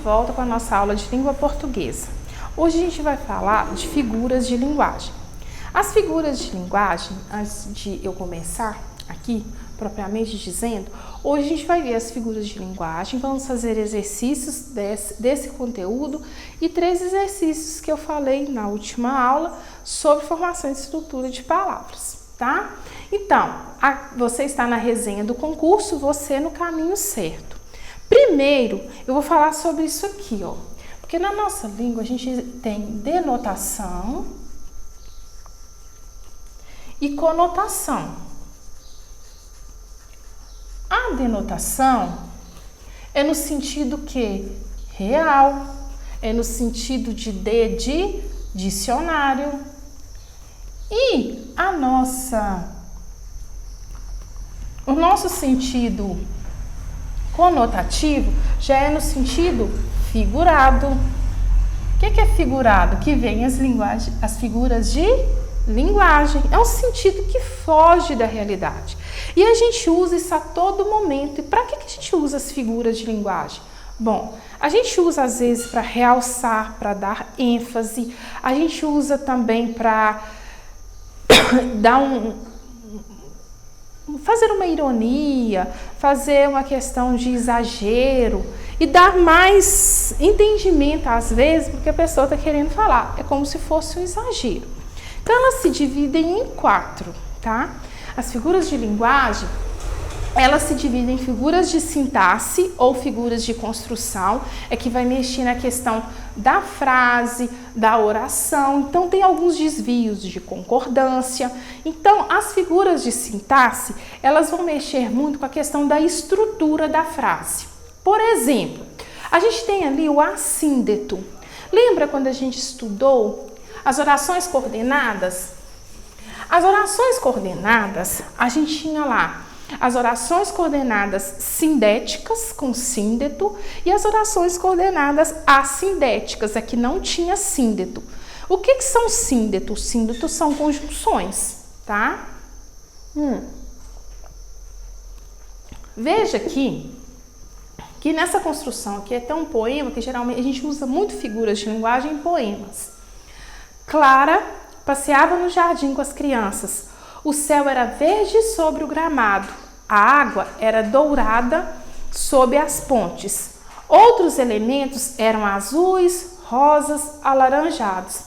volta com a nossa aula de língua portuguesa. Hoje a gente vai falar de figuras de linguagem. As figuras de linguagem, antes de eu começar aqui, propriamente dizendo, hoje a gente vai ver as figuras de linguagem, vamos fazer exercícios desse conteúdo e 3 exercícios que eu falei na última aula sobre formação e estrutura de palavras, tá? Então, você está na resenha do concurso, você no caminho certo. Primeiro, eu vou falar sobre isso aqui, ó, porque na nossa língua a gente tem denotação e conotação. A denotação é no sentido que real, é no sentido de dicionário, e o nosso sentido conotativo já é no sentido figurado. O que é figurado? Que vem as figuras de linguagem. É um sentido que foge da realidade. E a gente usa isso a todo momento. E para que a gente usa as figuras de linguagem? Bom, a gente usa às vezes para realçar, para dar ênfase. A gente usa também para dar fazer uma ironia, fazer uma questão de exagero e dar mais entendimento às vezes porque a pessoa está querendo falar. É como se fosse um exagero. Então elas se dividem em 4, tá? As figuras de linguagem, elas se dividem em figuras de sintaxe ou figuras de construção, é que vai mexer na questão da frase, da oração. Então tem alguns desvios de concordância. Então as figuras de sintaxe, elas vão mexer muito com a questão da estrutura da frase. Por exemplo, a gente tem ali o assíndeto. Lembra quando a gente estudou as orações coordenadas? As orações coordenadas, a gente tinha lá as orações coordenadas sindéticas, com síndeto, e as orações coordenadas assindéticas, aqui não tinha síndeto. O que são síndetos? Síndetos são conjunções, tá? Veja aqui, que nessa construção aqui é até um poema, que geralmente a gente usa muito figuras de linguagem em poemas. Clara passeava no jardim com as crianças. O céu era verde sobre o gramado. A água era dourada sob as pontes. Outros elementos eram azuis, rosas, alaranjados.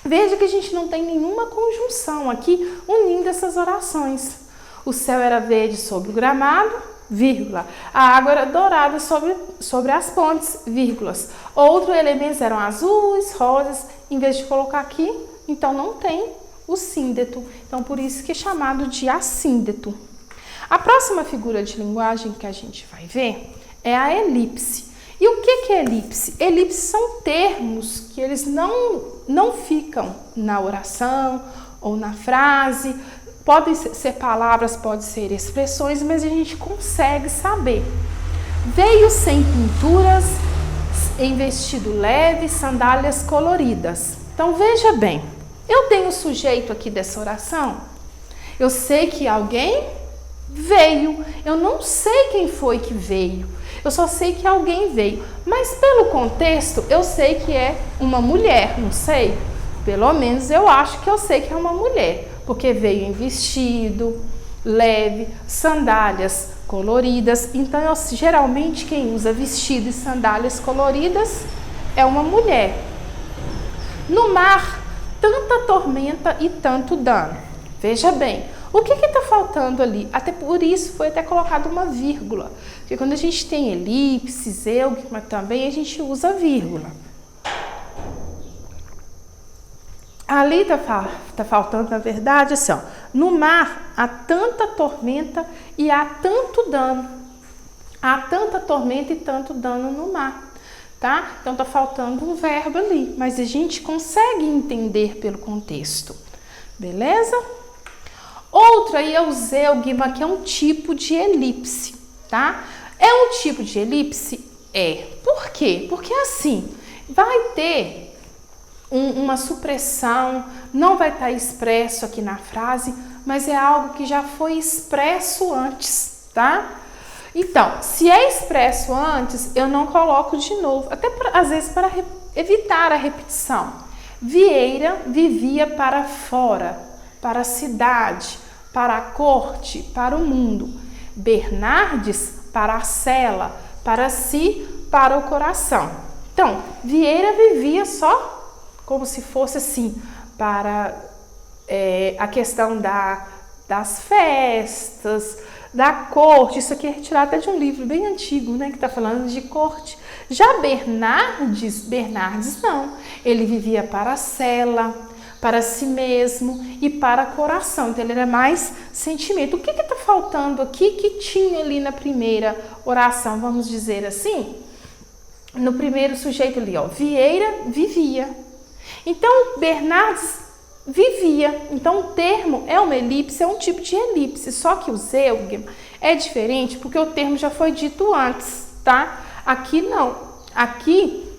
Veja que a gente não tem nenhuma conjunção aqui unindo essas orações. O céu era verde sobre o gramado, vírgula. A água era dourada sobre as pontes, vírgulas. Outros elementos eram azuis, rosas. Em vez de colocar aqui, então não tem o síndeto. Então, por isso que é chamado de assíndeto. A próxima figura de linguagem que a gente vai ver é a elipse. E o que é elipse? Elipse são termos que eles não ficam na oração ou na frase. Podem ser palavras, podem ser expressões, mas a gente consegue saber. Veio sem pinturas, em vestido leve, sandálias coloridas. Então, veja bem. Eu tenho o sujeito aqui dessa oração. Eu sei que alguém veio. Eu não sei quem foi que veio. Eu só sei que alguém veio. Mas pelo contexto, eu sei que é uma mulher, não sei? Pelo menos eu acho que eu sei que é uma mulher. Porque veio em vestido leve, sandálias coloridas. Então, geralmente quem usa vestido e sandálias coloridas é uma mulher. No mar, tanta tormenta e tanto dano. Veja bem, o que está faltando ali? Até por isso foi até colocado uma vírgula. Porque quando a gente tem elipses, eugma também, a gente usa vírgula. Ali tá faltando, na verdade, assim, ó, no mar há tanta tormenta e há tanto dano. Há tanta tormenta e tanto dano no mar. Tá? Então tá faltando um verbo ali, mas a gente consegue entender pelo contexto, beleza? Outra aí é o zeugma, que é um tipo de elipse, tá? É um tipo de elipse? Por quê? Porque assim, vai ter uma supressão, não vai estar expresso aqui na frase, mas é algo que já foi expresso antes, tá? Então, se é expresso antes, eu não coloco de novo, até às vezes para evitar a repetição. Vieira vivia para fora, para a cidade, para a corte, para o mundo. Bernardes para a cela, para si, para o coração. Então, Vieira vivia só como se fosse assim, para a questão das festas, da corte. Isso aqui é retirado até de um livro bem antigo, né, que está falando de corte. Já Bernardes não. Ele vivia para a cela, para si mesmo e para o coração. Então, ele era mais sentimento. O que está faltando aqui que tinha ali na primeira oração, vamos dizer assim? No primeiro sujeito ali, ó, Vieira vivia. Então, Bernardes vivia. Então, o termo é uma elipse, é um tipo de elipse, só que o zeugma é diferente porque o termo já foi dito antes, tá? Aqui não. Aqui,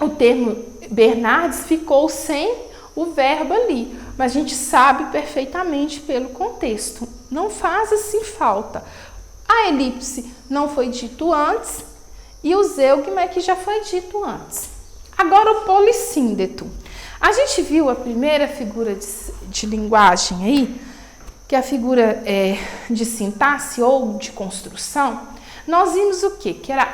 o termo Bernardes ficou sem o verbo ali, mas a gente sabe perfeitamente pelo contexto. Não faz assim falta. A elipse não foi dito antes e o zeugma é que já foi dito antes. Agora, o polissíndeto. A gente viu a primeira figura de linguagem aí, que é a figura de sintaxe ou de construção. Nós vimos o quê? Que era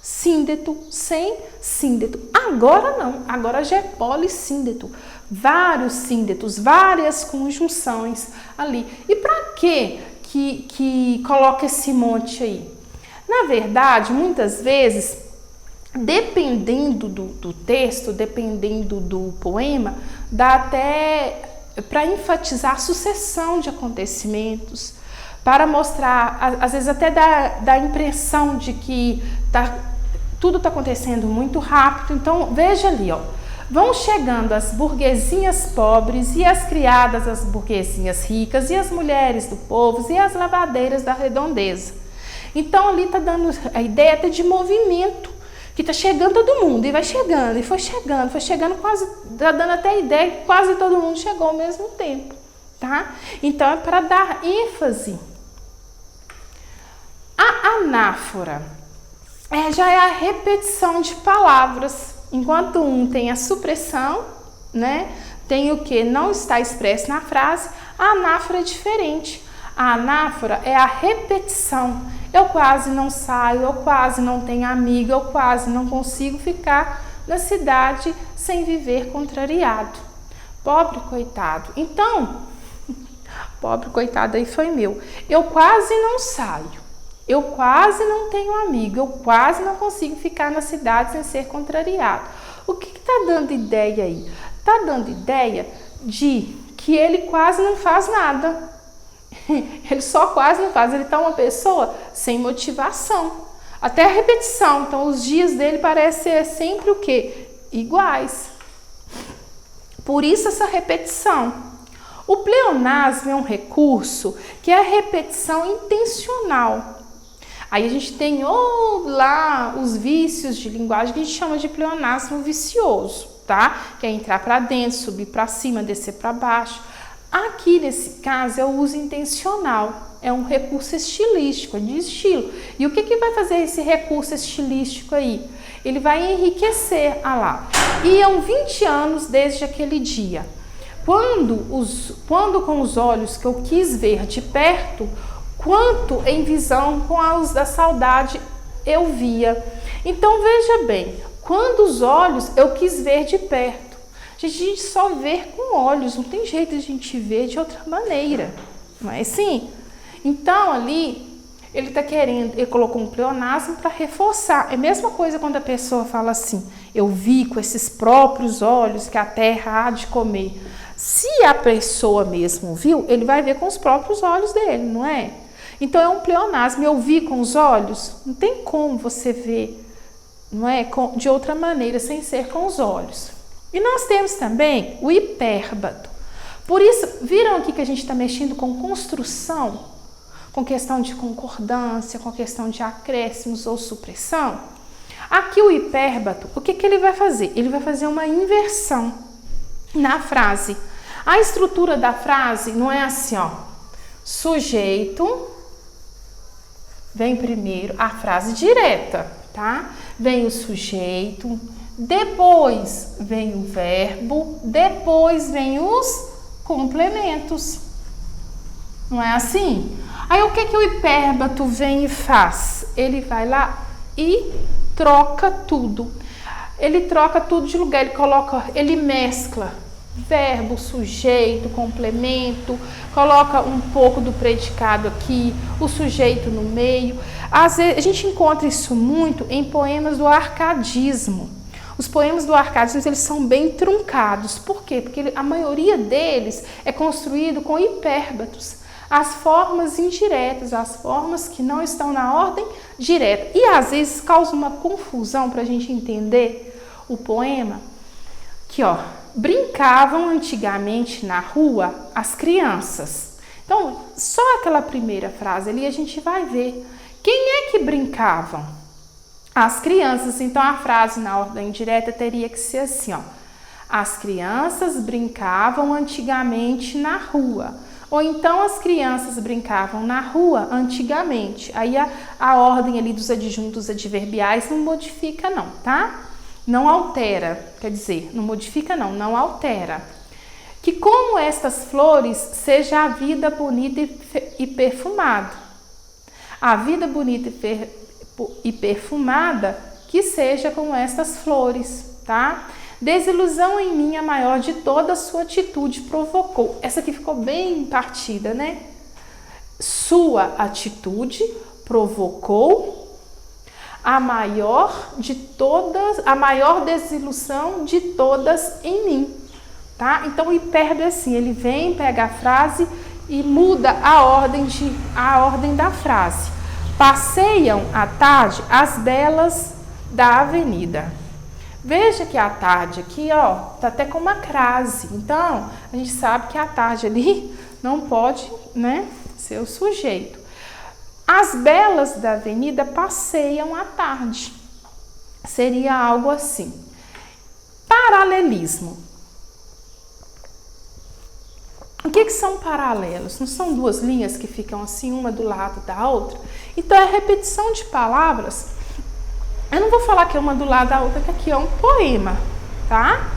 assíndeto, sem síndeto. Agora não, agora já é polissíndeto. Vários síndetos, várias conjunções ali. E para que coloca esse monte aí? Na verdade, muitas vezes, dependendo do texto, dependendo do poema, dá até para enfatizar a sucessão de acontecimentos, para mostrar, às vezes até dá a impressão de que tudo está acontecendo muito rápido. Então, veja ali, ó, vão chegando as burguesinhas pobres e as criadas das burguesinhas ricas e as mulheres do povo e as lavadeiras da redondeza. Então, ali está dando a ideia até de movimento, que está chegando todo mundo, e vai chegando, e foi chegando, quase, está dando até a ideia que quase todo mundo chegou ao mesmo tempo, tá? Então, é para dar ênfase. A anáfora já é a repetição de palavras, enquanto um tem a supressão, né? Tem o que não está expresso na frase, a anáfora é diferente. A anáfora é a repetição. Eu quase não saio, eu quase não tenho amiga, eu quase não consigo ficar na cidade sem viver contrariado. Pobre coitado. Então, pobre coitado aí foi meu. Eu quase não saio, eu quase não tenho amigo, eu quase não consigo ficar na cidade sem ser contrariado. O que está dando ideia aí? Está dando ideia de que ele quase não faz nada. Ele só quase não faz, ele está uma pessoa sem motivação. Até a repetição, então os dias dele parecem ser sempre o quê? Iguais. Por isso essa repetição. O pleonasmo é um recurso que é a repetição intencional. Aí a gente tem lá os vícios de linguagem que a gente chama de pleonasmo vicioso, tá? Que é entrar para dentro, subir para cima, descer para baixo. Aqui, nesse caso, é o uso intencional, é um recurso estilístico, de estilo. E o que vai fazer esse recurso estilístico aí? Ele vai enriquecer, lá. Iam 20 anos desde aquele dia. Quando com os olhos que eu quis ver de perto, quanto em visão com os da saudade eu via. Então, veja bem, quando os olhos eu quis ver de perto. A gente só vê com olhos, não tem jeito de a gente ver de outra maneira, não é assim? Então, ali, ele está querendo, ele colocou um pleonasmo para reforçar. É a mesma coisa quando a pessoa fala assim, eu vi com esses próprios olhos que a terra há de comer. Se a pessoa mesmo viu, ele vai ver com os próprios olhos dele, não é? Então, é um pleonasmo, eu vi com os olhos, não tem como você ver, não é? De outra maneira, sem ser com os olhos. E nós temos também o hipérbato. Por isso, viram aqui que a gente está mexendo com construção, com questão de concordância, com questão de acréscimos ou supressão? Aqui o hipérbato, o que ele vai fazer? Ele vai fazer uma inversão na frase. A estrutura da frase não é assim, ó. Sujeito, vem primeiro a frase direta, tá? Vem o sujeito, depois vem o verbo, depois vem os complementos. Não é assim? Aí o que que o hipérbato vem e faz? Ele vai lá e troca tudo. Ele troca tudo de lugar, ele mescla verbo, sujeito, complemento, coloca um pouco do predicado aqui, o sujeito no meio. Às vezes, a gente encontra isso muito em poemas do arcadismo. Os poemas do arcadismo, eles são bem truncados. Por quê? Porque a maioria deles é construído com hipérbatos. As formas indiretas, as formas que não estão na ordem direta. E às vezes causa uma confusão para a gente entender o poema. Que, ó, brincavam antigamente na rua as crianças. Então, só aquela primeira frase ali a gente vai ver. Quem é que brincavam? As crianças. Então, a frase na ordem direta teria que ser assim, ó. As crianças brincavam antigamente na rua. Ou então as crianças brincavam na rua antigamente. Aí a ordem ali dos adjuntos adverbiais não modifica não, tá? Não altera, quer dizer, não modifica não altera. Que como estas flores seja a vida bonita e perfumada. A vida bonita e perfumada que seja como estas flores, tá? Desilusão em mim a maior de toda a sua atitude provocou. Essa aqui ficou bem partida, né? Sua atitude provocou a maior desilusão de todas em mim, tá? Então o hipérbito é assim, ele vem, pega a frase e muda a ordem da frase. Passeiam à tarde as belas da avenida. Veja que a tarde aqui, ó, tá até com uma crase. Então, a gente sabe que a tarde ali não pode, né, ser o sujeito. As belas da avenida passeiam à tarde. Seria algo assim. Paralelismo. O que são paralelos? Não são duas linhas que ficam assim, uma do lado da outra? Então, é repetição de palavras. Eu não vou falar que é uma do lado da outra, que aqui é um poema, tá?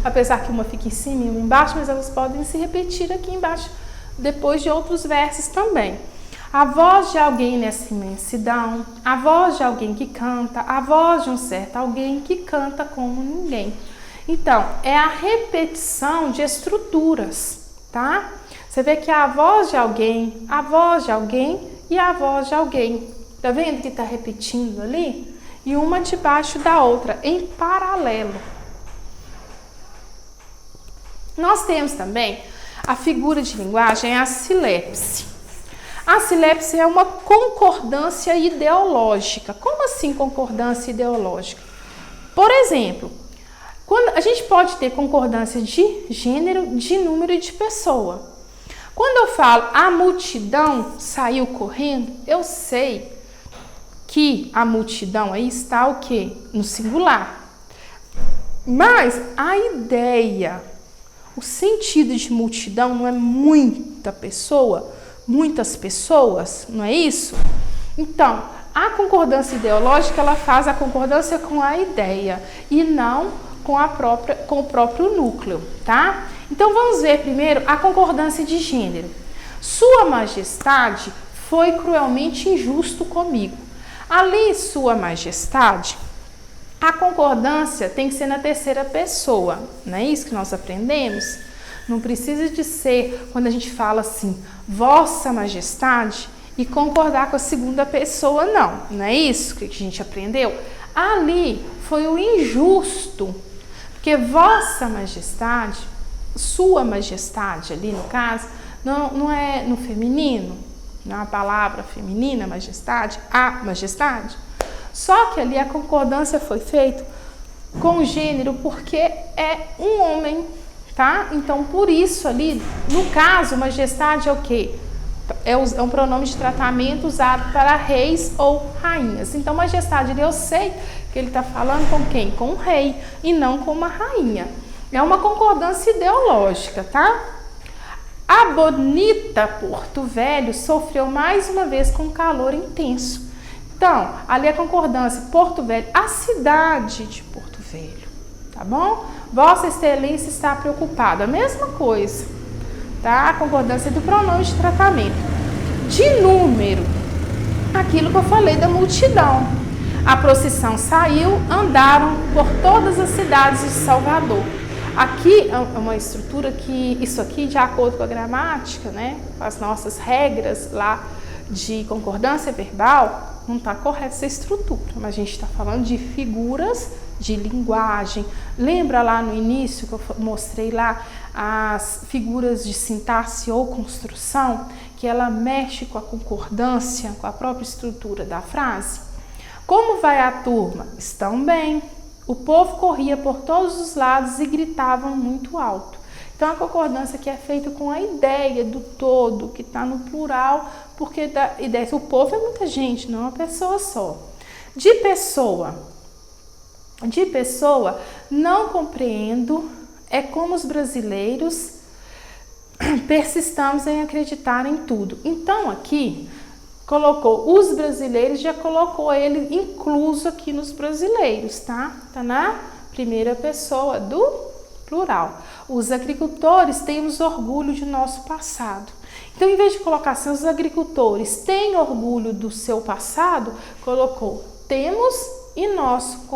Apesar que uma fica em cima e uma embaixo, mas elas podem se repetir aqui embaixo, depois de outros versos também. A voz de alguém nessa imensidão, a voz de alguém que canta, a voz de um certo alguém que canta como ninguém. Então, é a repetição de estruturas, tá? Você vê que é a voz de alguém e a voz de alguém. Tá vendo que tá repetindo ali? E uma debaixo da outra, em paralelo. Nós temos também a figura de linguagem, a silepse. A silepse é uma concordância ideológica. Como assim concordância ideológica? Por exemplo, quando a gente pode ter concordância de gênero, de número e de pessoa. Quando eu falo a multidão saiu correndo, eu sei que a multidão aí está o quê? No singular. Mas a ideia, o sentido de multidão não é muita pessoa, muitas pessoas, não é isso? Então, a concordância ideológica, ela faz a concordância com a ideia e não com o próprio núcleo, tá? Então, vamos ver primeiro a concordância de gênero. Sua Majestade foi cruelmente injusto comigo. Ali, Sua Majestade, a concordância tem que ser na terceira pessoa, não é isso que nós aprendemos? Não precisa de ser, quando a gente fala assim, Vossa Majestade, e concordar com a segunda pessoa, não é isso que a gente aprendeu? Ali foi o injusto, porque Vossa Majestade, Sua Majestade ali no caso, não é no feminino, não é uma palavra feminina, majestade, a majestade. Só que ali a concordância foi feita com o gênero porque é um homem, tá? Então, por isso ali, no caso, majestade é o quê? É um pronome de tratamento usado para reis ou rainhas. Então, majestade, eu sei que ele está falando com quem? Com um rei e não com uma rainha. É uma concordância ideológica, tá? A bonita Porto Velho sofreu mais uma vez com calor intenso. Então, ali a concordância, Porto Velho, a cidade de Porto Velho, tá bom? Vossa Excelência está preocupada, a mesma coisa, tá? A concordância do pronome de tratamento. De número, aquilo que eu falei da multidão. A procissão saiu, andaram por todas as cidades de Salvador. Aqui é uma estrutura que, isso aqui, de acordo com a gramática, né, com as nossas regras lá de concordância verbal, não está correta essa estrutura, mas a gente está falando de figuras de linguagem. Lembra lá no início que eu mostrei lá as figuras de sintaxe ou construção, que ela mexe com a concordância, com a própria estrutura da frase? Como vai a turma? Estão bem. O povo corria por todos os lados e gritavam muito alto. Então, a concordância aqui é feita com a ideia do todo, que está no plural, porque da ideia que o povo é muita gente, não é uma pessoa só. De pessoa, não compreendo, é como os brasileiros persistamos em acreditar em tudo. Então, aqui, colocou os brasileiros, já colocou ele incluso aqui nos brasileiros, tá? Tá na primeira pessoa do plural. Os agricultores temos orgulho de nosso passado. Então, em vez de colocar assim, os agricultores têm orgulho do seu passado, colocou temos e nosso,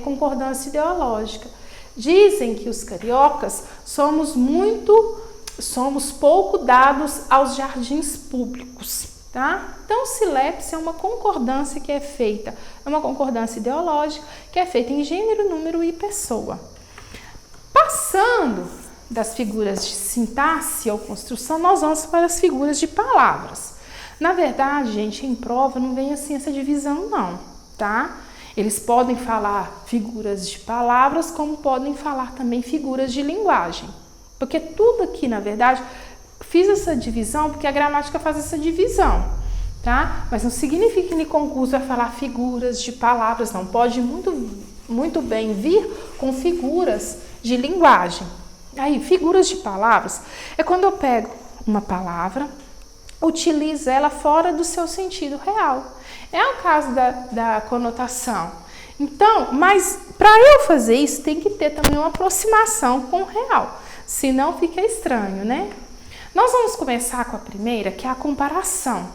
concordância ideológica. Dizem que os cariocas somos pouco dados aos jardins públicos. Tá? Então, silepse é uma concordância que é feita, é uma concordância ideológica que é feita em gênero, número e pessoa. Passando das figuras de sintaxe ou construção, nós vamos para as figuras de palavras. Na verdade, gente, em prova não vem assim essa divisão não, tá? Eles podem falar figuras de palavras, como podem falar também figuras de linguagem. Porque tudo aqui, na verdade, fiz essa divisão porque a gramática faz essa divisão, tá? Mas não significa que no concurso vai falar figuras de palavras, não. Pode muito bem vir com figuras de linguagem. Aí, figuras de palavras é quando eu pego uma palavra, utilizo ela fora do seu sentido real. É o caso da conotação. Então, mas para eu fazer isso, tem que ter também uma aproximação com o real. Senão fica estranho, né? Nós vamos começar com a primeira, que é a comparação.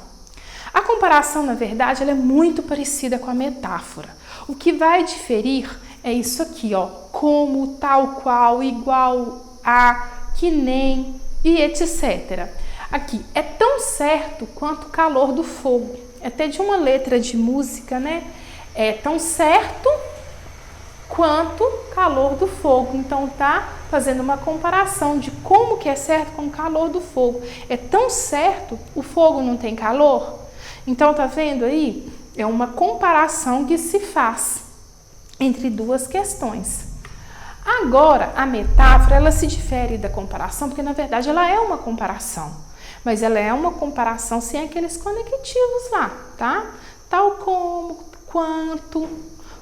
A comparação, na verdade, ela é muito parecida com a metáfora. O que vai diferir é isso aqui, ó, como, tal qual, igual a, que nem e etc. Aqui, é tão certo quanto o calor do fogo. É até de uma letra de música, né? É tão certo quanto calor do fogo. Então, tá fazendo uma comparação de como que é certo com o calor do fogo. É tão certo, o fogo não tem calor? Então, tá vendo aí? É uma comparação que se faz entre duas questões. Agora, a metáfora, ela se difere da comparação, porque, na verdade, ela é uma comparação. Mas ela é uma comparação sem aqueles conectivos lá, tá? Tal como, quanto,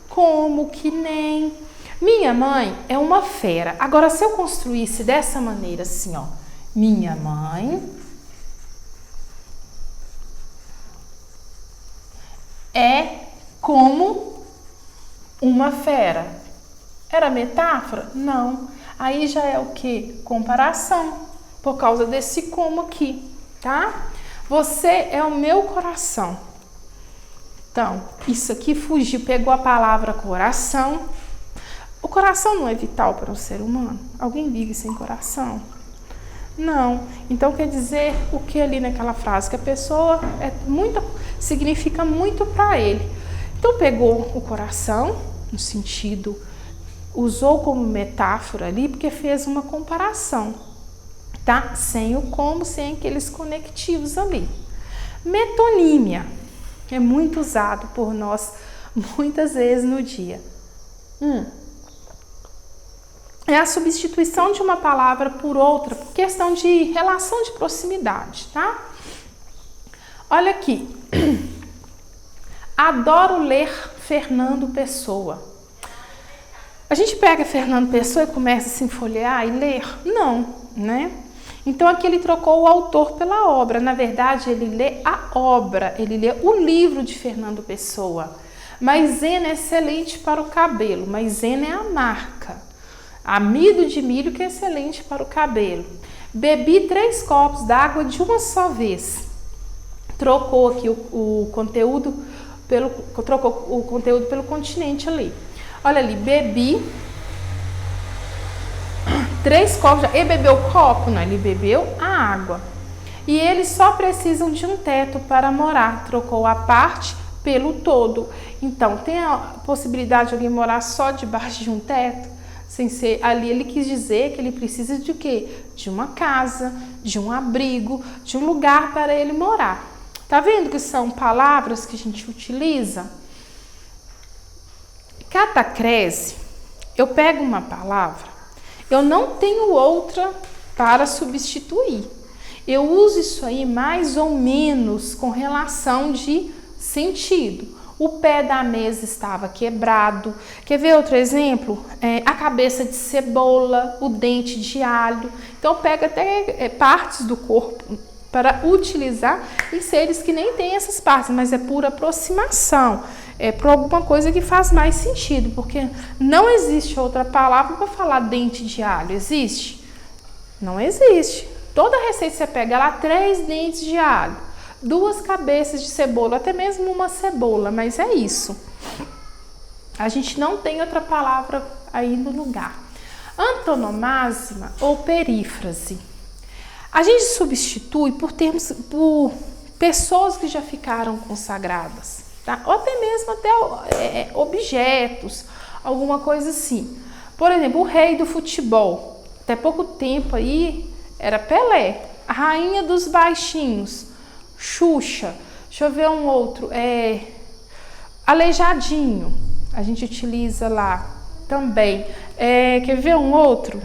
como, que nem. Minha mãe é uma fera. Agora, se eu construísse dessa maneira, assim, ó. Minha mãe é como uma fera. Era metáfora? Não. Aí já é o que? Comparação. Por causa desse como aqui, tá? Você é o meu coração. Então, isso aqui fugiu, pegou a palavra coração. O coração não é vital para um ser humano? Alguém vive sem coração? Não. Então, quer dizer o que ali naquela frase? Que a pessoa significa muito para ele. Então, pegou o coração, no sentido, usou como metáfora ali, porque fez uma comparação, tá? Sem o como, sem aqueles conectivos ali. Metonímia é muito usado por nós muitas vezes no dia. É a substituição de uma palavra por outra, por questão de relação de proximidade, tá? Olha aqui. Adoro ler Fernando Pessoa. A gente pega Fernando Pessoa e começa a se folhear e ler? Não, né? Então aqui ele trocou o autor pela obra. Na verdade, ele lê a obra, ele lê o livro de Fernando Pessoa. Maisena é excelente para o cabelo. Maisena é a marca. Amido de milho que é excelente para o cabelo. Bebi 3 copos d'água de uma só vez. Trocou aqui o conteúdo pelo continente ali. Olha ali, bebi 3 copos. Ele bebeu o copo? Não, ele bebeu a água. E eles só precisam de um teto para morar. Trocou a parte pelo todo. Então, tem a possibilidade de alguém morar só debaixo de um teto? Sem ser ali, ele quis dizer que ele precisa de o quê? De uma casa, de um abrigo, de um lugar para ele morar. Tá vendo que são palavras que a gente utiliza? Catacrese, eu pego uma palavra, eu não tenho outra para substituir. Eu uso isso aí mais ou menos com relação de sentido. O pé da mesa estava quebrado. Quer ver outro exemplo? A cabeça de cebola, o dente de alho. Então, pega até partes do corpo para utilizar em seres que nem têm essas partes, mas é por aproximação. É por alguma coisa que faz mais sentido, porque não existe outra palavra para falar dente de alho. Existe? Não existe. Toda receita você pega lá 3 dentes de alho, 2 cabeças de cebola, até mesmo uma cebola, mas é isso. A gente não tem outra palavra aí no lugar. Antonomásima ou perífrase. A gente substitui por pessoas que já ficaram consagradas, tá? Ou até mesmo objetos, alguma coisa assim. Por exemplo, o rei do futebol, até pouco tempo aí era Pelé. A rainha dos baixinhos, Xuxa. Deixa eu ver um outro, Aleijadinho, a gente utiliza lá também. Quer ver um outro?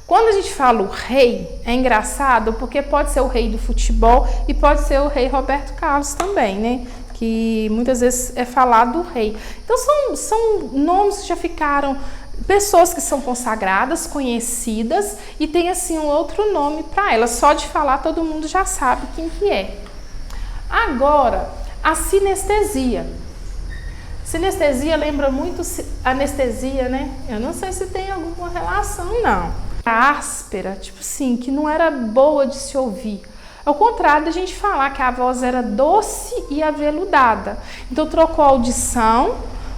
Quando a gente fala o rei, é engraçado porque pode ser o rei do futebol e pode ser o rei Roberto Carlos também, né? Que muitas vezes é falado o rei. Então são nomes que já ficaram, pessoas que são consagradas, conhecidas e tem assim um outro nome para elas. Só de falar todo mundo já sabe quem que é. Agora, a sinestesia. Sinestesia lembra muito anestesia, né? Eu não sei se tem alguma relação, não. Áspera, tipo assim, que não era boa de se ouvir. Ao contrário da gente falar que a voz era doce e aveludada. Então trocou a audição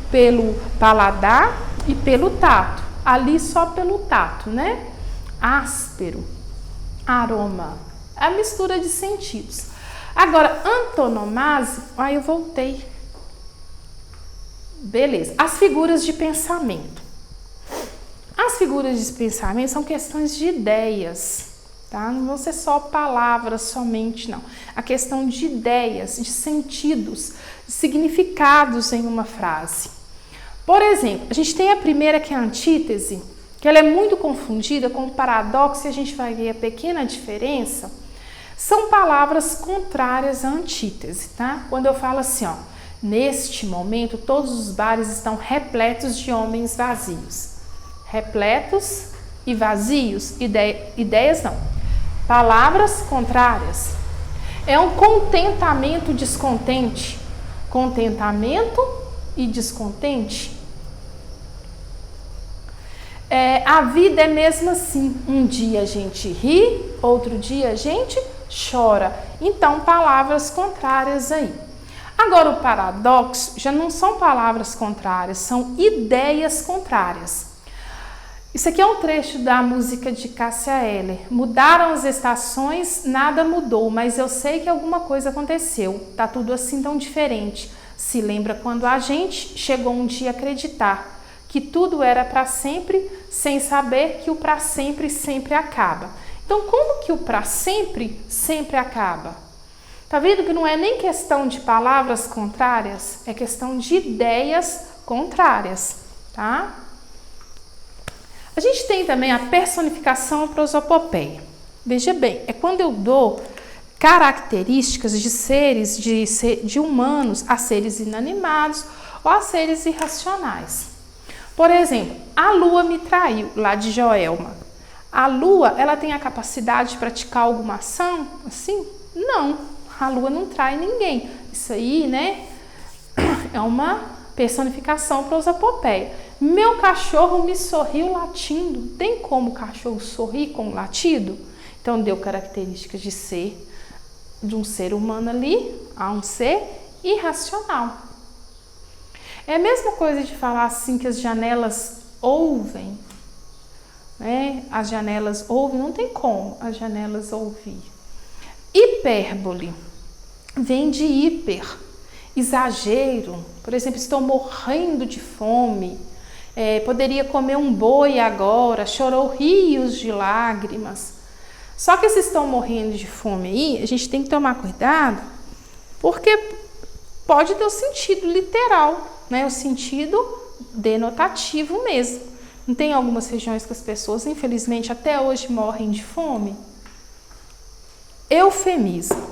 pelo paladar e pelo tato. Ali só pelo tato, né? Áspero, aroma, a mistura de sentidos. Agora, antonomase, aí eu voltei. Beleza, as figuras de pensamento. As figuras de pensamento são questões de ideias, tá? Não vão ser só palavras somente, não. A questão de ideias, de sentidos, de significados em uma frase. Por exemplo, a gente tem a primeira que é a antítese, que ela é muito confundida com o paradoxo e a gente vai ver a pequena diferença. São palavras contrárias à antítese, tá? Quando eu falo assim, ó, neste momento todos os bares estão repletos de homens vazios. Repletos e vazios, ideias não. Palavras contrárias. É um contentamento descontente. Contentamento e descontente. A vida é mesmo assim. Um dia a gente ri, outro dia a gente chora. Então, palavras contrárias aí. Agora, o paradoxo já não são palavras contrárias, são ideias contrárias. Isso aqui é um trecho da música de Cássia Eller. Mudaram as estações, nada mudou, mas eu sei que alguma coisa aconteceu. Tá tudo assim tão diferente. Se lembra quando a gente chegou um dia a acreditar que tudo era para sempre, sem saber que o para sempre sempre acaba. Então, como que o para sempre sempre acaba? Tá vendo que não é nem questão de palavras contrárias, é questão de ideias contrárias, tá? A gente tem também a personificação e prosopopeia. Veja bem, é quando eu dou características de seres, de humanos a seres inanimados ou a seres irracionais. Por exemplo, a lua me traiu, lá de Joelma. A lua, ela tem a capacidade de praticar alguma ação? Assim? Não. A lua não trai ninguém. Isso aí, né, é uma personificação prosopopeia. Meu cachorro me sorriu latindo. Tem como o cachorro sorrir com um latido? Então, deu características de ser, de um ser humano ali, a um ser irracional. É a mesma coisa de falar assim que as janelas ouvem, né? As janelas ouvem, não tem como as janelas ouvir. Hipérbole vem de hiper, exagero. Por exemplo, estou morrendo de fome, poderia comer um boi agora, chorou rios de lágrimas. Só que se estão morrendo de fome aí, a gente tem que tomar cuidado, porque pode ter o sentido literal, né? O sentido denotativo mesmo. Não tem algumas regiões que as pessoas, infelizmente, até hoje morrem de fome? Eufemismo.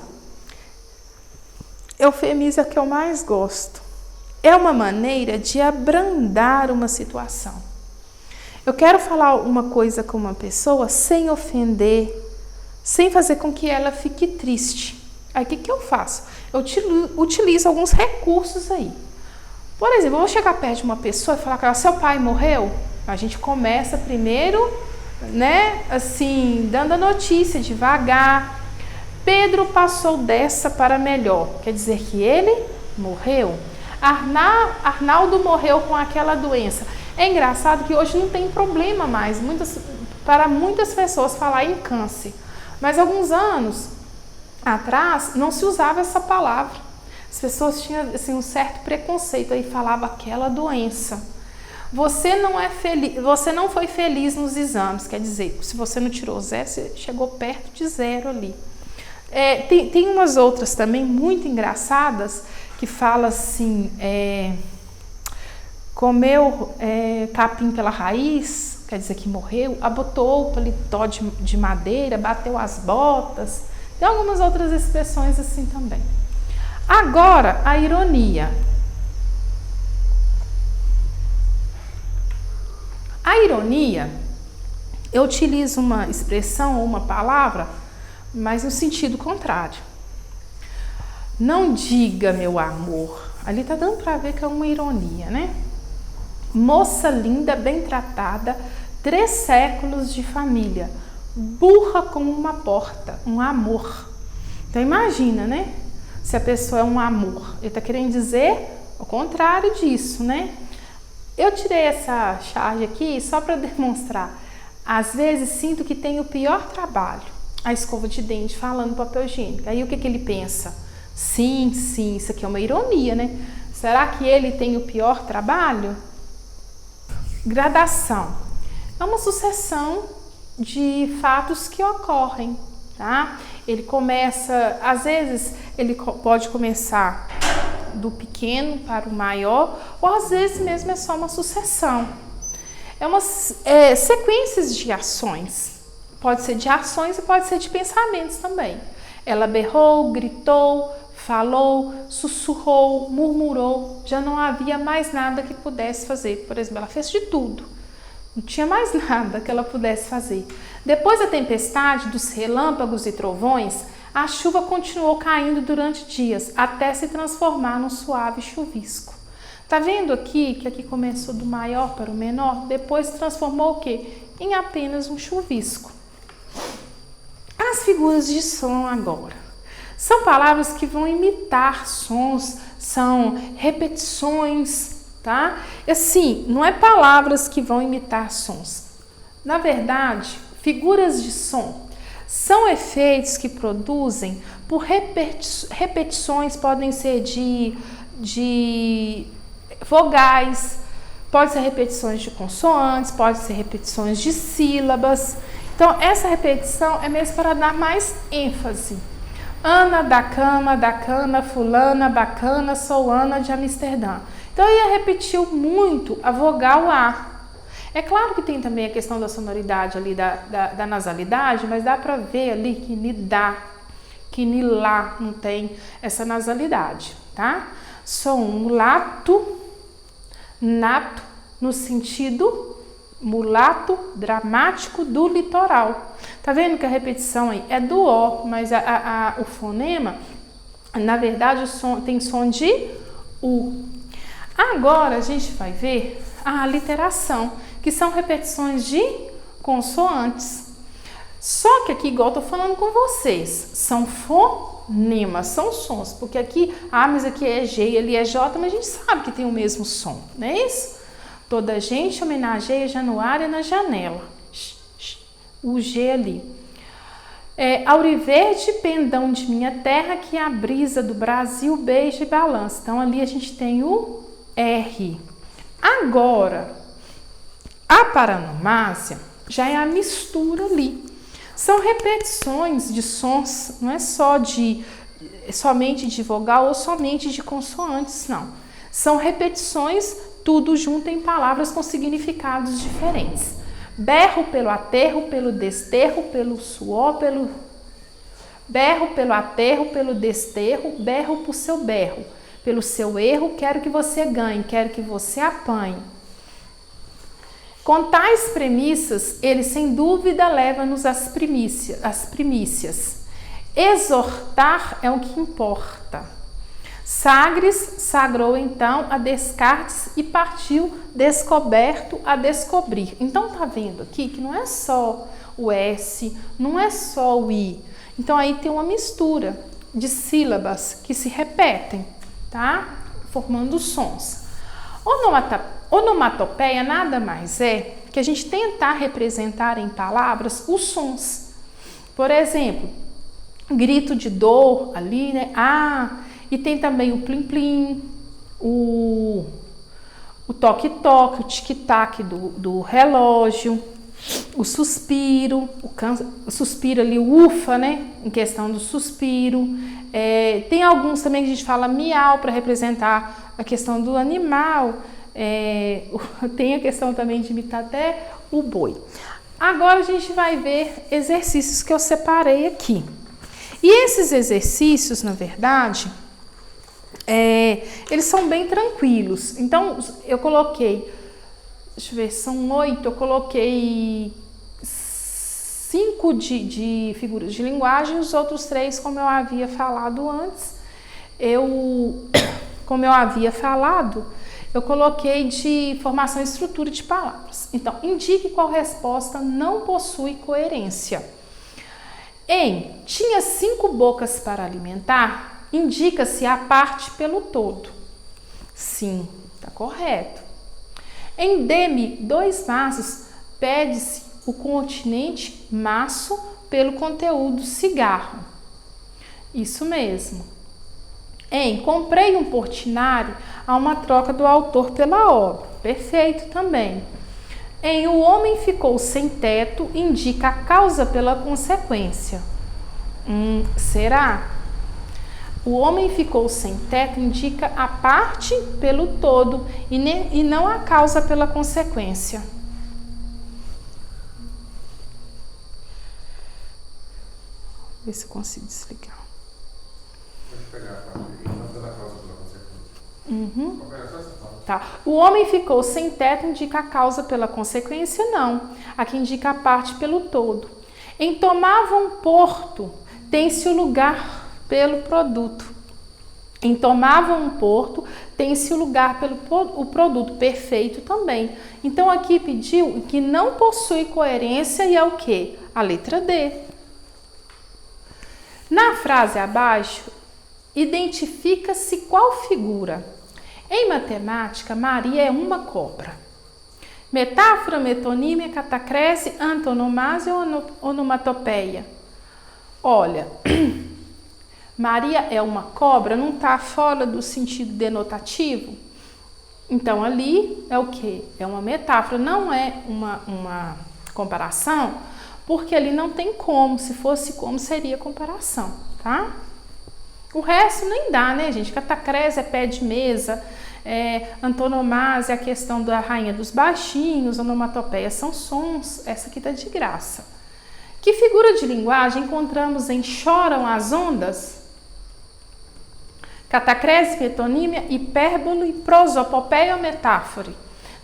Eufemismo é o que eu mais gosto. É uma maneira de abrandar uma situação. Eu quero falar uma coisa com uma pessoa sem ofender, sem fazer com que ela fique triste. Aí o que eu faço? Eu utilizo alguns recursos aí. Por exemplo, eu vou chegar perto de uma pessoa e falar que seu pai morreu. A gente começa primeiro, né, assim, dando a notícia devagar. Pedro passou dessa para melhor. Quer dizer que ele morreu. Arnaldo morreu com aquela doença. É engraçado que hoje não tem problema mais para muitas pessoas falar em câncer. Mas alguns anos atrás não se usava essa palavra. As pessoas tinham assim, um certo preconceito aí, falava aquela doença. Você não é feliz, você não foi feliz nos exames, quer dizer, se você não tirou zero, você chegou perto de zero ali. Tem umas outras também muito engraçadas que fala assim, comeu capim pela raiz, quer dizer que morreu, abotou o paletó de madeira, bateu as botas. Tem algumas outras expressões assim também. Agora, a ironia. A ironia, eu utilizo uma expressão ou uma palavra, mas no sentido contrário. Não diga, meu amor. Ali tá dando para ver que é uma ironia, né? Moça linda, bem tratada, 3 séculos de família, burra como uma porta, um amor. Então imagina, né? Se a pessoa é um amor, ele tá querendo dizer o contrário disso, né? Eu tirei essa charge aqui só para demonstrar. Às vezes sinto que tem o pior trabalho, a escova de dente falando papel higiênico. Aí o que ele pensa? Sim, isso aqui é uma ironia, né? Será que ele tem o pior trabalho? Gradação. É uma sucessão de fatos que ocorrem, tá? Ele começa, às vezes, ele pode começar do pequeno para o maior, ou às vezes mesmo é só uma sucessão. É umas sequências de ações. Pode ser de ações e pode ser de pensamentos também. Ela berrou, gritou, falou, sussurrou, murmurou. Já não havia mais nada que pudesse fazer. Por exemplo, ela fez de tudo. Não tinha mais nada que ela pudesse fazer. Depois da tempestade, dos relâmpagos e trovões, a chuva continuou caindo durante dias, até se transformar num suave chuvisco. Tá vendo aqui que aqui começou do maior para o menor, depois se transformou o quê? Em apenas um chuvisco. As figuras de som agora. São palavras que vão imitar sons, são repetições, tá? Assim, não é palavras que vão imitar sons. Na verdade, figuras de som são efeitos que produzem por repetições, podem ser de vogais, pode ser repetições de consoantes, pode ser repetições de sílabas. Então, essa repetição é mesmo para dar mais ênfase. Ana da cana, fulana, bacana, sou Ana de Amsterdã. Então, ele repetiu muito a vogal A. É claro que tem também a questão da sonoridade ali, da nasalidade, mas dá para ver ali que ni dá, que ni lá não tem essa nasalidade, tá? Sou um lato, nato, no sentido Mulato dramático do litoral. Tá vendo que a repetição aí é do O, mas o fonema, na verdade, o som tem som de U. Agora a gente vai ver a aliteração, que são repetições de consoantes. Só que aqui, igual eu tô falando com vocês, são fonemas, são sons, porque aqui, mas aqui é G e ali é J, mas a gente sabe que tem o mesmo som, não é isso? Toda gente homenageia Januária na janela. O G ali. Auriverde, pendão de minha terra, que a brisa do Brasil beija e balança. Então, ali a gente tem o R. Agora, a paronomásia já é a mistura ali. São repetições de sons, não é somente de vogal ou somente de consoantes, não. São repetições, tudo junto em palavras com significados diferentes. Berro pelo aterro, pelo desterro, pelo suor, berro pelo aterro, pelo desterro, berro por seu berro. Pelo seu erro, quero que você ganhe, quero que você apanhe. Com tais premissas, ele sem dúvida leva-nos às primícias. Exortar é o que importa. Sagres sagrou então a Descartes e partiu descoberto a descobrir. Então tá vendo aqui que não é só o S, não é só o I. Então aí tem uma mistura de sílabas que se repetem, tá? Formando sons. Onomatopeia nada mais é que a gente tentar representar em palavras os sons. Por exemplo, grito de dor ali, né? E tem também o plim-plim, o toque-toque, o tic-tac do relógio, o suspiro, o suspiro ali, o ufa, né? Em questão do suspiro. Tem alguns também que a gente fala miau para representar a questão do animal. Tem a questão também de imitar até o boi. Agora a gente vai ver exercícios que eu separei aqui. E esses exercícios, na verdade, eles são bem tranquilos. Então, eu coloquei, deixa eu ver, são 8, eu coloquei 5 de figuras de linguagem, os outros 3, como eu havia falado antes, eu coloquei de formação e estrutura de palavras. Então, indique qual resposta não possui coerência. Tinha 5 bocas para alimentar, indica-se a parte pelo todo. Sim, está correto. Em Deme 2 maços, pede-se o continente maço pelo conteúdo cigarro. Isso mesmo. Comprei um portinari, há uma troca do autor pela obra. Perfeito também. O homem ficou sem teto, indica a causa pela consequência. Será? O homem ficou sem teto indica a parte pelo todo e não a causa pela consequência. Ver se eu consigo desligar. Pode pegar a parte e não pela causa pela consequência. Pode pegar só essa parte. Tá. O homem ficou sem teto indica a causa pela consequência, não. Aqui indica a parte pelo todo. Tomava um porto, tem-se o lugar pelo produto. Tomava um porto, tem-se o lugar pelo o produto. Perfeito também. Então, aqui pediu que não possui coerência e é o quê? A letra D. Na frase abaixo, identifica-se qual figura. Em matemática, Maria é uma cobra. Metáfora, metonímia, catacrese, antonomásia ou onomatopeia? Olha, Maria é uma cobra, não está fora do sentido denotativo? Então, ali é o quê? É uma metáfora, não é uma comparação, porque ali não tem como. Se fosse como, seria comparação, tá? O resto nem dá, né, gente? Catacrese é pé de mesa, antonomásia é a questão da rainha dos baixinhos, onomatopeia são sons, essa aqui tá de graça. Que figura de linguagem encontramos em Choram as Ondas? Catacrese, metonímia, hipérbole, prosopopeia ou metáfora?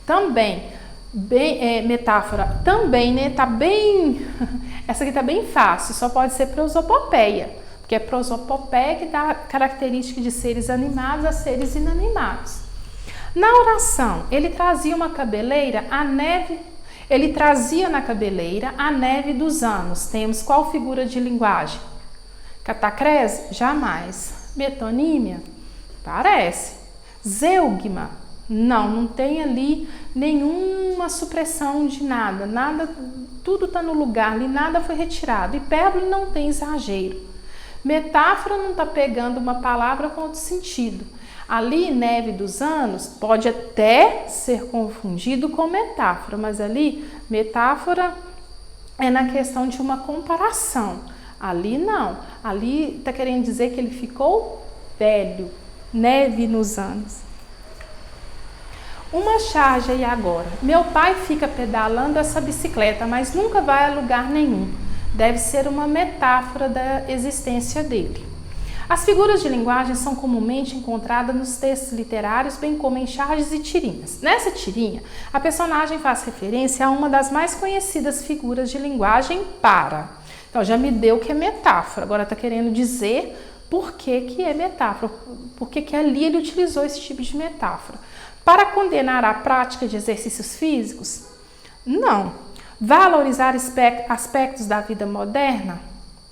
Também, metáfora também, né? Tá bem... Essa aqui tá bem fácil, só pode ser prosopopeia, porque é prosopopeia que dá característica de seres animados a seres inanimados. Na oração, ele trazia uma cabeleira, a neve... Ele trazia na cabeleira a neve dos anos. Temos qual figura de linguagem? Catacrese? Jamais. Metonímia? Parece. Zeugma? Não tem ali nenhuma supressão de nada. Tudo está no lugar ali, nada foi retirado. Hipérbole não tem exagero. Metáfora não está pegando uma palavra com outro sentido. Ali, neve dos anos, pode até ser confundido com metáfora, mas ali, metáfora é na questão de uma comparação. Ali não, ali está querendo dizer que ele ficou velho, neve nos anos. Uma charge aí agora. Meu pai fica pedalando essa bicicleta, mas nunca vai a lugar nenhum. Deve ser uma metáfora da existência dele. As figuras de linguagem são comumente encontradas nos textos literários, bem como em charges e tirinhas. Nessa tirinha, a personagem faz referência a uma das mais conhecidas figuras de linguagem para. Então, já me deu que é metáfora, agora está querendo dizer por que é metáfora, por que ali ele utilizou esse tipo de metáfora. Para condenar a prática de exercícios físicos? Não. Valorizar aspectos da vida moderna?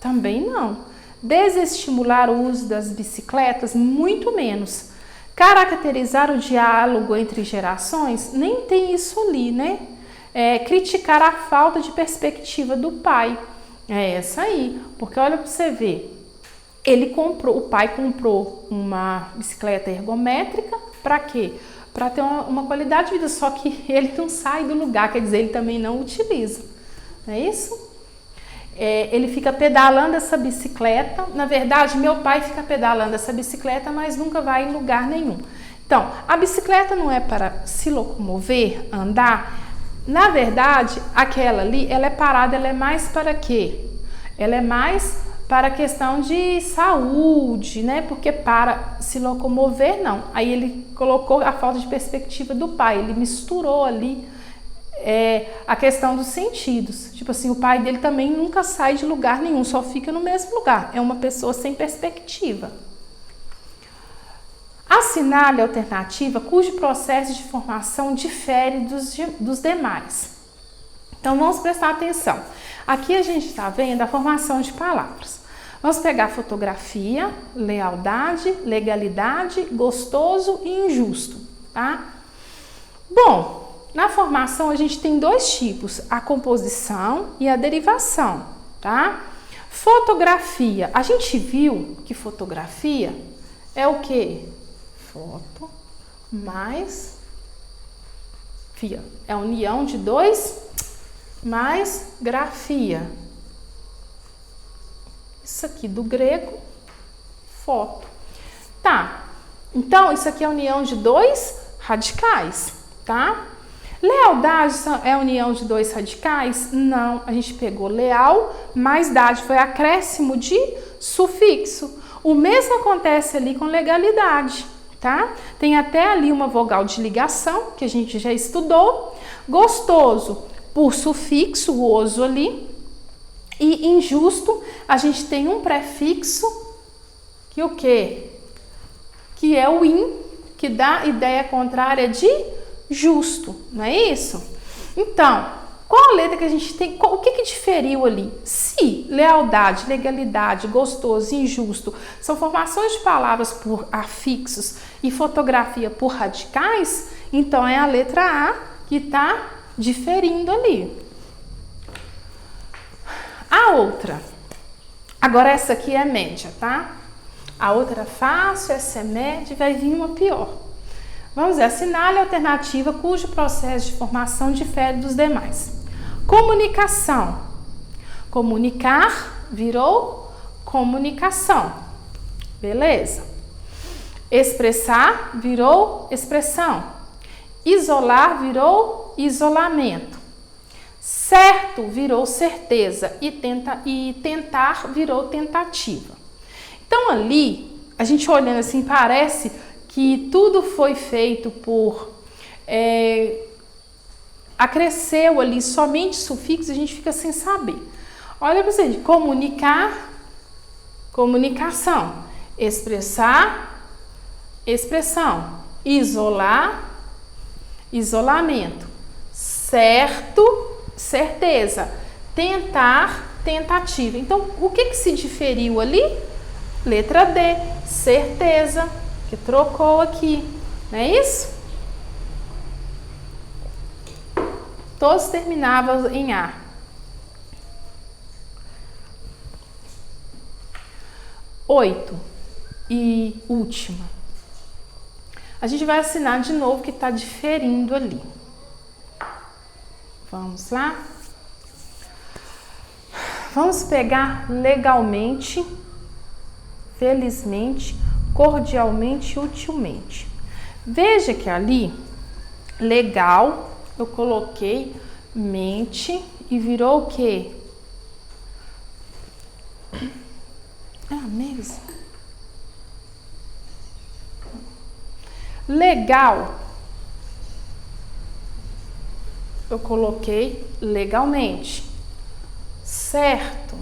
Também não. Desestimular o uso das bicicletas? Muito menos. Caracterizar o diálogo entre gerações? Nem tem isso ali, né? Criticar a falta de perspectiva do pai. É essa aí. Porque olha para você ver. O pai comprou uma bicicleta ergométrica para quê? Para ter uma qualidade de vida, só que ele não sai do lugar, quer dizer, ele também não utiliza. Não é isso? Ele fica pedalando essa bicicleta. Na verdade, meu pai fica pedalando essa bicicleta, mas nunca vai em lugar nenhum. Então, a bicicleta não é para se locomover, andar. Na verdade, aquela ali, ela é parada, ela é mais para quê? Ela é mais para a questão de saúde, né? Porque para se locomover, não. Aí ele colocou a falta de perspectiva do pai, ele misturou ali a questão dos sentidos. Tipo assim, o pai dele também nunca sai de lugar nenhum, só fica no mesmo lugar. É uma pessoa sem perspectiva. Assinale a alternativa cujo processo de formação difere dos demais. Então, vamos prestar atenção. Aqui a gente está vendo a formação de palavras. Vamos pegar fotografia, lealdade, legalidade, gostoso e injusto, tá? Bom, na formação a gente tem dois tipos, a composição e a derivação, tá? Fotografia, a gente viu que fotografia é o quê? Foto mais fia, é a união de dois mais grafia. Isso aqui do grego, foto. Tá, então isso aqui é a união de dois radicais, tá? Lealdade é a união de dois radicais? Não, a gente pegou leal mais dade, foi acréscimo de sufixo. O mesmo acontece ali com legalidade, tá? Tem até ali uma vogal de ligação, que a gente já estudou. Gostoso, por sufixo, o oso ali. E injusto, a gente tem um prefixo, que o quê? Que é o in, que dá ideia contrária de justo, não é isso? Então, qual a letra que a gente tem? O que diferiu ali? Se lealdade, legalidade, gostoso, injusto são formações de palavras por afixos e fotografia por radicais, então é a letra A que está diferindo ali. A outra, agora essa aqui é média, tá? A outra é fácil, essa é média, vai vir uma pior. Vamos ver, assinale a alternativa cujo processo de formação difere dos demais. Comunicação. Comunicar virou comunicação. Beleza? Expressar virou expressão. Isolar virou isolamento. Certo virou certeza e tentar virou tentativa. Então ali, a gente olhando assim, parece que tudo foi feito por acresceu ali somente sufixo, a gente fica sem saber. Olha para você, comunicar, comunicação, expressar, expressão, isolar, isolamento, certo, certeza, tentar, tentativa. Então, o que se diferiu ali? Letra D, certeza, que trocou aqui, não é isso? Todos terminavam em A. Oito e última. A gente vai assinar de novo que está diferindo ali. Vamos lá? Vamos pegar legalmente, felizmente, cordialmente e utilmente. Veja que ali, legal, eu coloquei mente e virou o quê? É a mesma. Legal, eu coloquei legalmente. Certo,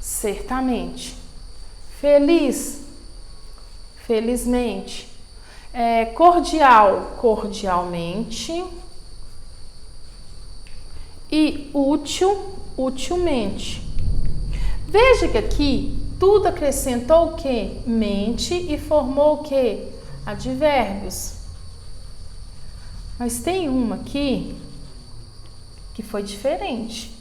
certamente. Feliz, felizmente. Cordial, cordialmente. E útil, utilmente. Veja que aqui tudo acrescentou o quê? Mente e formou o quê? Advérbios. Mas tem uma aqui que foi diferente.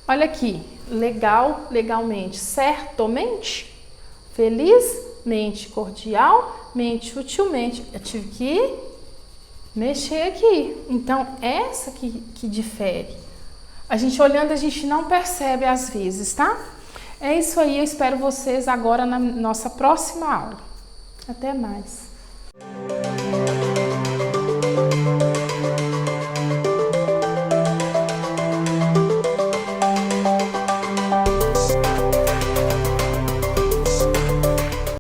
Olha aqui, legal, legalmente, certamente, felizmente, cordialmente, utilmente. Eu tive que mexer aqui. Então, essa que difere. A gente olhando, a gente não percebe às vezes, tá? É isso aí, eu espero vocês agora na nossa próxima aula. Até mais.